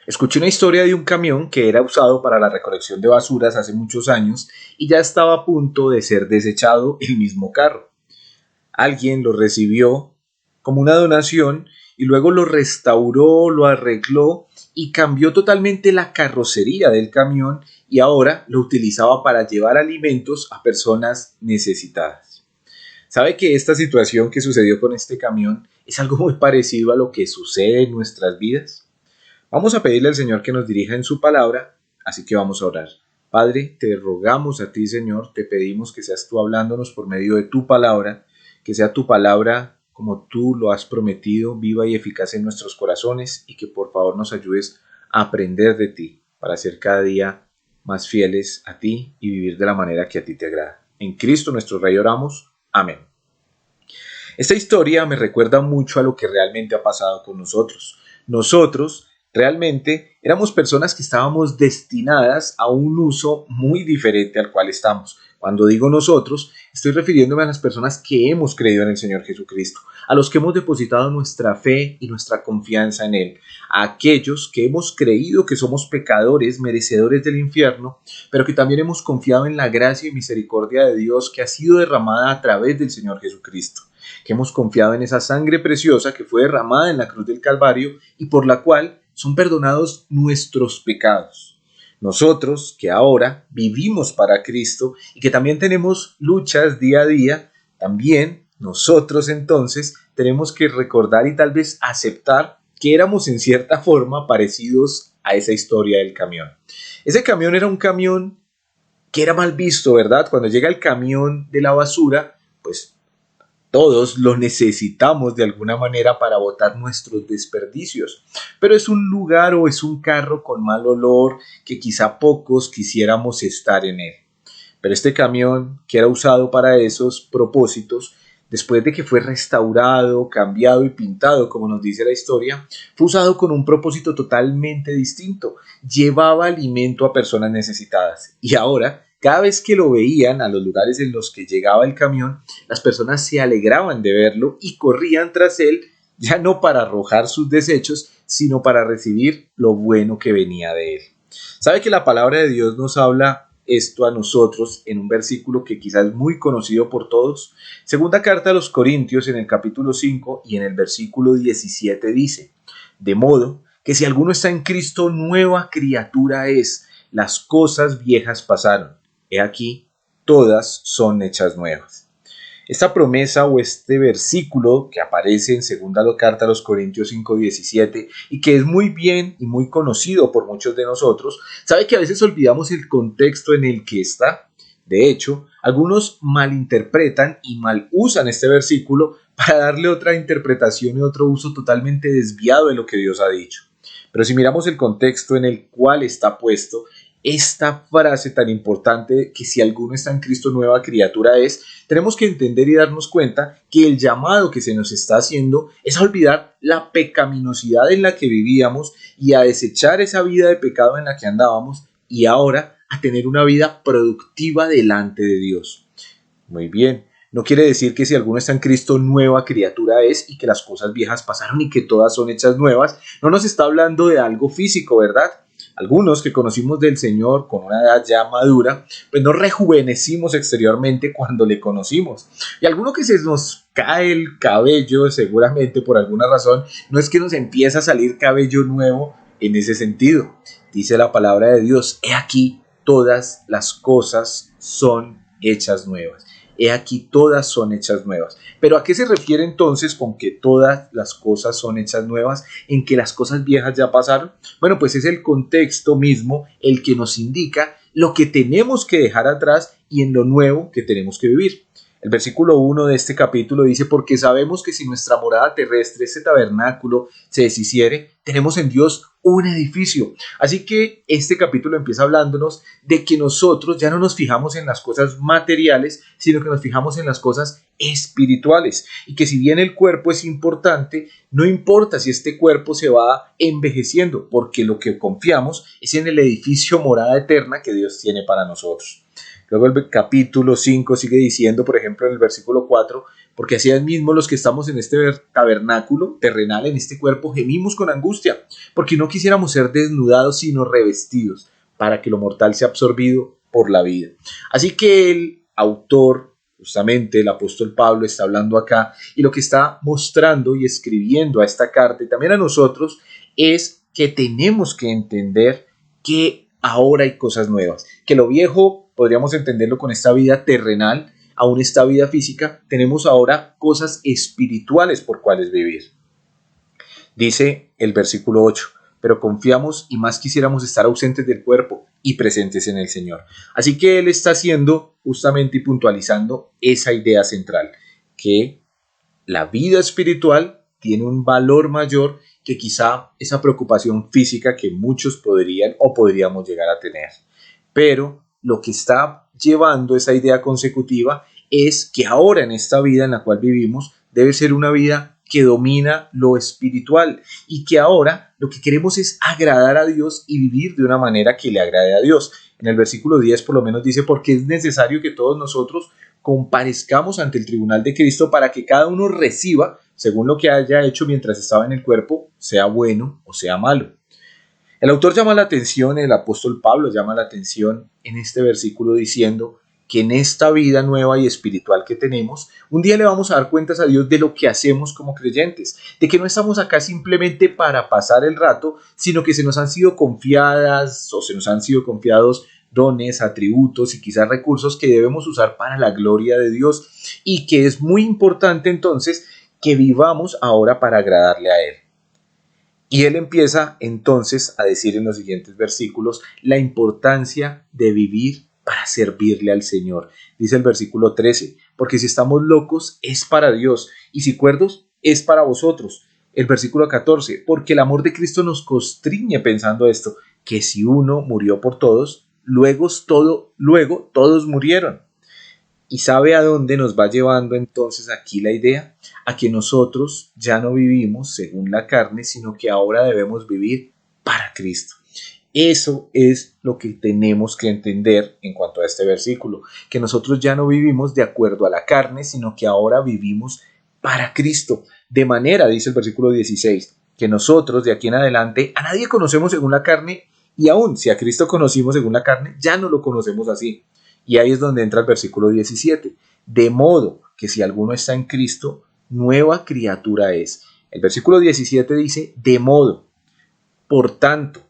Escuché una historia de un camión que era usado para la recolección de basuras hace muchos años y ya estaba a punto de ser desechado el mismo carro. Alguien lo recibió como una donación y luego lo restauró, lo arregló y cambió totalmente la carrocería del camión y ahora lo utilizaba para llevar alimentos a personas necesitadas. ¿Sabe que esta situación que sucedió con este camión es algo muy parecido a lo que sucede en nuestras vidas? Vamos a pedirle al Señor que nos dirija en su palabra, así que vamos a orar. Padre, te rogamos a ti, Señor, te pedimos que seas tú hablándonos por medio de tu palabra, que sea tu palabra como tú lo has prometido, viva y eficaz en nuestros corazones y que por favor nos ayudes a aprender de ti para ser cada día más fieles a ti y vivir de la manera que a ti te agrada. En Cristo nuestro Rey oramos. Amén. Esta historia me recuerda mucho a lo que realmente ha pasado con nosotros. Nosotros realmente éramos personas que estábamos destinadas a un uso muy diferente al cual estamos. Cuando digo nosotros, estoy refiriéndome a las personas que hemos creído en el Señor Jesucristo, a los que hemos depositado nuestra fe y nuestra confianza en Él, a aquellos que hemos creído que somos pecadores, merecedores del infierno, pero que también hemos confiado en la gracia y misericordia de Dios que ha sido derramada a través del Señor Jesucristo, que hemos confiado en esa sangre preciosa que fue derramada en la cruz del Calvario y por la cual son perdonados nuestros pecados. Nosotros que ahora vivimos para Cristo y que también tenemos luchas día a día, también nosotros entonces tenemos que recordar y tal vez aceptar que éramos en cierta forma parecidos a esa historia del camión. Ese camión era un camión que era mal visto, ¿verdad? Cuando llega el camión de la basura, pues todos lo necesitamos de alguna manera para botar nuestros desperdicios, pero es un lugar o es un carro con mal olor que quizá pocos quisiéramos estar en él. Pero este camión, que era usado para esos propósitos, después de que fue restaurado, cambiado y pintado, como nos dice la historia, fue usado con un propósito totalmente distinto. Llevaba alimento a personas necesitadas. Y ahora, cada vez que lo veían a los lugares en los que llegaba el camión, las personas se alegraban de verlo y corrían tras él, ya no para arrojar sus desechos, sino para recibir lo bueno que venía de él. ¿Sabe que la palabra de Dios nos habla esto a nosotros en un versículo que quizás es muy conocido por todos? Segunda carta a los Corintios en el capítulo 5 y en el versículo 17 dice: de modo que si alguno está en Cristo, nueva criatura es, las cosas viejas pasaron, he aquí, todas son hechas nuevas. Esta promesa o este versículo que aparece en segunda carta a los Corintios 5:17 y que es muy bien y muy conocido por muchos de nosotros, sabe que a veces olvidamos el contexto en el que está. De hecho, algunos malinterpretan y mal usan este versículo para darle otra interpretación y otro uso totalmente desviado de lo que Dios ha dicho. Pero si miramos el contexto en el cual está puesto, esta frase tan importante que si alguno está en Cristo nueva criatura es, tenemos que entender y darnos cuenta que el llamado que se nos está haciendo es a olvidar la pecaminosidad en la que vivíamos y a desechar esa vida de pecado en la que andábamos y ahora a tener una vida productiva delante de Dios. Muy bien. No quiere decir que si alguno está en Cristo, nueva criatura es y que las cosas viejas pasaron y que todas son hechas nuevas. No nos está hablando de algo físico, ¿verdad? Algunos que conocimos del Señor con una edad ya madura, pues no rejuvenecimos exteriormente cuando le conocimos. Y alguno que se nos cae el cabello, seguramente por alguna razón, no es que nos empiece a salir cabello nuevo en ese sentido. Dice la palabra de Dios: he aquí, todas las cosas son hechas nuevas. He aquí, todas son hechas nuevas. ¿Pero a qué se refiere entonces con que todas las cosas son hechas nuevas? ¿En que las cosas viejas ya pasaron? Bueno, pues es el contexto mismo el que nos indica lo que tenemos que dejar atrás y en lo nuevo que tenemos que vivir. El versículo 1 de este capítulo dice: porque sabemos que si nuestra morada terrestre, este tabernáculo, se deshiciere, tenemos en Dios un edificio. Así que este capítulo empieza hablándonos de que nosotros ya no nos fijamos en las cosas materiales, sino que nos fijamos en las cosas espirituales. Y que si bien el cuerpo es importante, no importa si este cuerpo se va envejeciendo, porque lo que confiamos es en el edificio morada eterna que Dios tiene para nosotros. Luego el capítulo 5 sigue diciendo, por ejemplo, en el versículo 4, porque así mismo los que estamos en este tabernáculo terrenal, en este cuerpo, gemimos con angustia, porque no quisiéramos ser desnudados, sino revestidos, para que lo mortal sea absorbido por la vida. Así que el autor, justamente el apóstol Pablo, está hablando acá, y lo que está mostrando y escribiendo a esta carta, y también a nosotros, es que tenemos que entender que ahora hay cosas nuevas, que lo viejo podríamos entenderlo con esta vida terrenal, aún esta vida física, tenemos ahora cosas espirituales por cuales vivir. Dice el versículo 8, pero confiamos y más quisiéramos estar ausentes del cuerpo y presentes en el Señor. Así que él está haciendo justamente y puntualizando esa idea central, que la vida espiritual tiene un valor mayor que quizá esa preocupación física que muchos podrían o podríamos llegar a tener. Pero lo que está llevando esa idea consecutiva es que ahora en esta vida en la cual vivimos debe ser una vida que domina lo espiritual y que ahora lo que queremos es agradar a Dios y vivir de una manera que le agrade a Dios. En el versículo 10 por lo menos dice, porque es necesario que todos nosotros comparezcamos ante el tribunal de Cristo para que cada uno reciba según lo que haya hecho mientras estaba en el cuerpo, sea bueno o sea malo. El autor llama la atención, el apóstol Pablo llama la atención en este versículo diciendo que en esta vida nueva y espiritual que tenemos, un día le vamos a dar cuentas a Dios de lo que hacemos como creyentes, de que no estamos acá simplemente para pasar el rato, sino que se nos han sido confiadas o se nos han sido confiados dones, atributos y quizás recursos que debemos usar para la gloria de Dios y que es muy importante entonces que vivamos ahora para agradarle a Él. Y él empieza entonces a decir en los siguientes versículos la importancia de vivir para servirle al Señor. Dice el versículo 13, porque si estamos locos es para Dios y si cuerdos es para vosotros. El versículo 14, porque el amor de Cristo nos constriñe pensando esto, que si uno murió por todos, luego todos murieron. ¿Y sabe a dónde nos va llevando entonces aquí la idea? A que nosotros ya no vivimos según la carne, sino que ahora debemos vivir para Cristo. Eso es lo que tenemos que entender en cuanto a este versículo, que nosotros ya no vivimos de acuerdo a la carne, sino que ahora vivimos para Cristo. De manera, dice el versículo 16, que nosotros de aquí en adelante a nadie conocemos según la carne, y aún si a Cristo conocimos según la carne, ya no lo conocemos así. Y ahí es donde entra el versículo 17. De modo que si alguno está en Cristo, nueva criatura es. El versículo 17 dice, de modo, por tanto,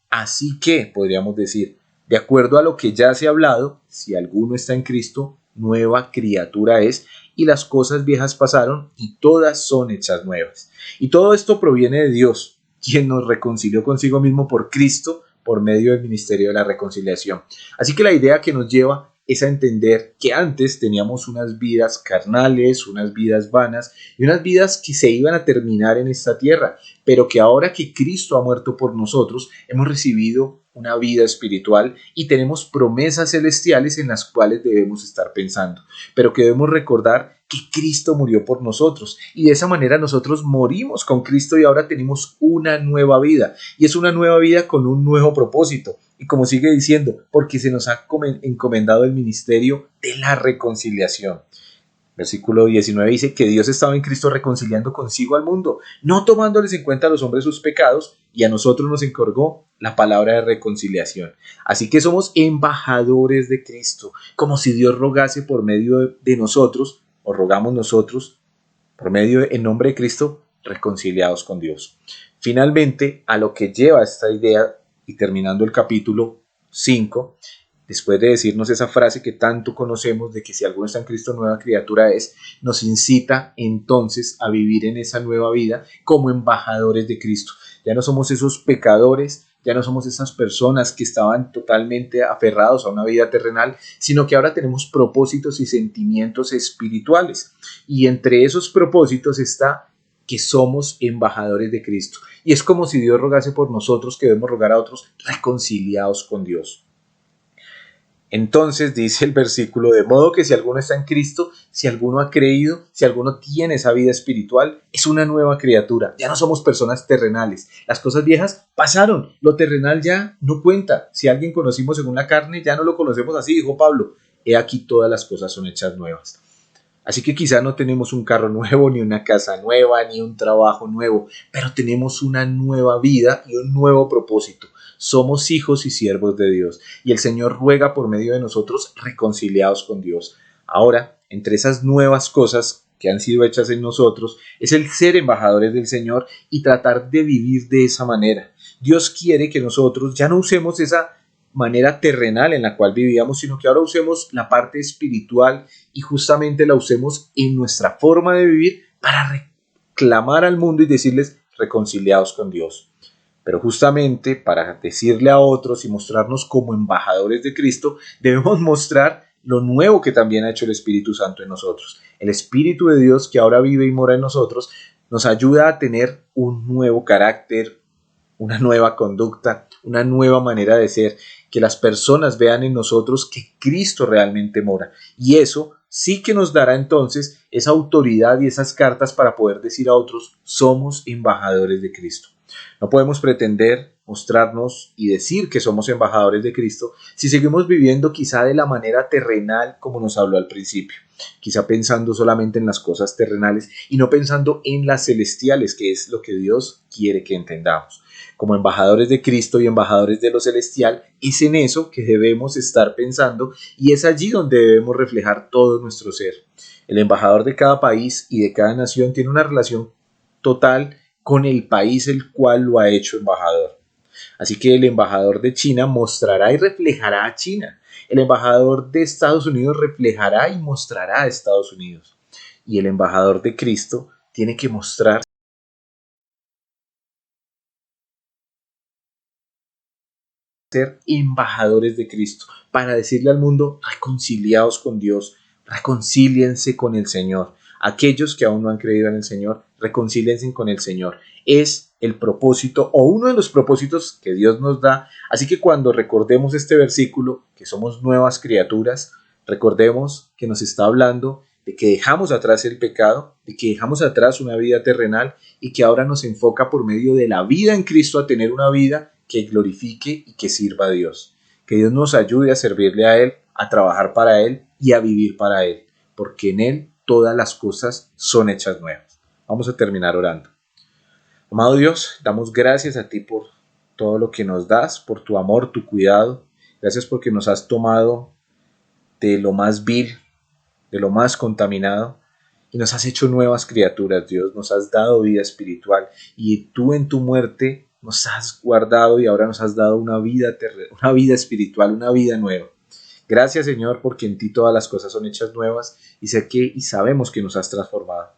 así que, podríamos decir, de acuerdo a lo que ya se ha hablado, si alguno está en Cristo, nueva criatura es, y las cosas viejas pasaron y todas son hechas nuevas. Y todo esto proviene de Dios, quien nos reconcilió consigo mismo por Cristo, por medio del ministerio de la reconciliación. Así que la idea que nos lleva es a entender que antes teníamos unas vidas carnales, unas vidas vanas y unas vidas que se iban a terminar en esta tierra, pero que ahora que Cristo ha muerto por nosotros, hemos recibido una vida espiritual y tenemos promesas celestiales en las cuales debemos estar pensando, pero que debemos recordar que Cristo murió por nosotros y de esa manera nosotros morimos con Cristo y ahora tenemos una nueva vida y es una nueva vida con un nuevo propósito. Y como sigue diciendo, porque se nos ha encomendado el ministerio de la reconciliación. Versículo 19 dice que Dios estaba en Cristo reconciliando consigo al mundo, no tomándoles en cuenta a los hombres sus pecados, y a nosotros nos encargó la palabra de reconciliación. Así que somos embajadores de Cristo, como si Dios rogase por medio de nosotros, o rogamos nosotros, por medio en nombre de Cristo, reconciliados con Dios. Finalmente, a lo que lleva esta idea, y terminando el capítulo 5, después de decirnos esa frase que tanto conocemos de que si alguno está en Cristo nueva criatura es, nos incita entonces a vivir en esa nueva vida como embajadores de Cristo. Ya no somos esos pecadores, ya no somos esas personas que estaban totalmente aferrados a una vida terrenal, sino que ahora tenemos propósitos y sentimientos espirituales. Y entre esos propósitos está que somos embajadores de Cristo. Y es como si Dios rogase por nosotros, que debemos rogar a otros reconciliados con Dios. Entonces dice el versículo, de modo que si alguno está en Cristo, si alguno ha creído, si alguno tiene esa vida espiritual, es una nueva criatura. Ya no somos personas terrenales. Las cosas viejas pasaron. Lo terrenal ya no cuenta. Si alguien conocimos según la carne, ya no lo conocemos así, dijo Pablo. He aquí todas las cosas son hechas nuevas. Así que quizá no tenemos un carro nuevo, ni una casa nueva, ni un trabajo nuevo, pero tenemos una nueva vida y un nuevo propósito. Somos hijos y siervos de Dios, y el Señor ruega por medio de nosotros reconciliados con Dios. Ahora, entre esas nuevas cosas que han sido hechas en nosotros, es el ser embajadores del Señor y tratar de vivir de esa manera. Dios quiere que nosotros ya no usemos esa manera terrenal en la cual vivíamos, sino que ahora usemos la parte espiritual y justamente la usemos en nuestra forma de vivir para reclamar al mundo y decirles reconciliados con Dios. Pero justamente para decirle a otros y mostrarnos como embajadores de Cristo, debemos mostrar lo nuevo que también ha hecho el Espíritu Santo en nosotros. El Espíritu de Dios que ahora vive y mora en nosotros nos ayuda a tener un nuevo carácter, una nueva conducta, una nueva manera de ser, que las personas vean en nosotros que Cristo realmente mora. Y eso sí que nos dará entonces esa autoridad y esas cartas para poder decir a otros, somos embajadores de Cristo. No podemos pretender mostrarnos y decir que somos embajadores de Cristo si seguimos viviendo quizá de la manera terrenal como nos habló al principio, quizá pensando solamente en las cosas terrenales y no pensando en las celestiales, que es lo que Dios quiere que entendamos. Como embajadores de Cristo y embajadores de lo celestial, es en eso que debemos estar pensando y es allí donde debemos reflejar todo nuestro ser. El embajador de cada país y de cada nación tiene una relación total con el país el cual lo ha hecho embajador. Así que el embajador de China mostrará y reflejará a China. El embajador de Estados Unidos reflejará y mostrará a Estados Unidos. Y el embajador de Cristo tiene que mostrar ser embajadores de Cristo para decirle al mundo, reconciliaos con Dios, reconcíliense con el Señor. Aquellos que aún no han creído en el Señor, reconcíliense con el Señor. Es el propósito o uno de los propósitos que Dios nos da. Así que cuando recordemos este versículo, que somos nuevas criaturas, recordemos que nos está hablando de que dejamos atrás el pecado, de que dejamos atrás una vida terrenal y que ahora nos enfoca por medio de la vida en Cristo a tener una vida que glorifique y que sirva a Dios. Que Dios nos ayude a servirle a Él, a trabajar para Él y a vivir para Él, porque en Él todas las cosas son hechas nuevas. Vamos a terminar orando. Amado Dios, damos gracias a ti por todo lo que nos das, por tu amor, tu cuidado. Gracias porque nos has tomado de lo más vil, de lo más contaminado, y nos has hecho nuevas criaturas, Dios. Nos has dado vida espiritual y tú en tu muerte nos has guardado y ahora nos has dado una vida espiritual, una vida nueva. Gracias, Señor, porque en ti todas las cosas son hechas nuevas y sé que y sabemos que nos has transformado.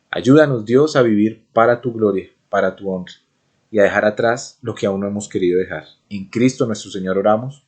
Ayúdanos, Dios, a vivir para tu gloria, para tu honra y a dejar atrás lo que aún no hemos querido dejar. En Cristo nuestro Señor oramos.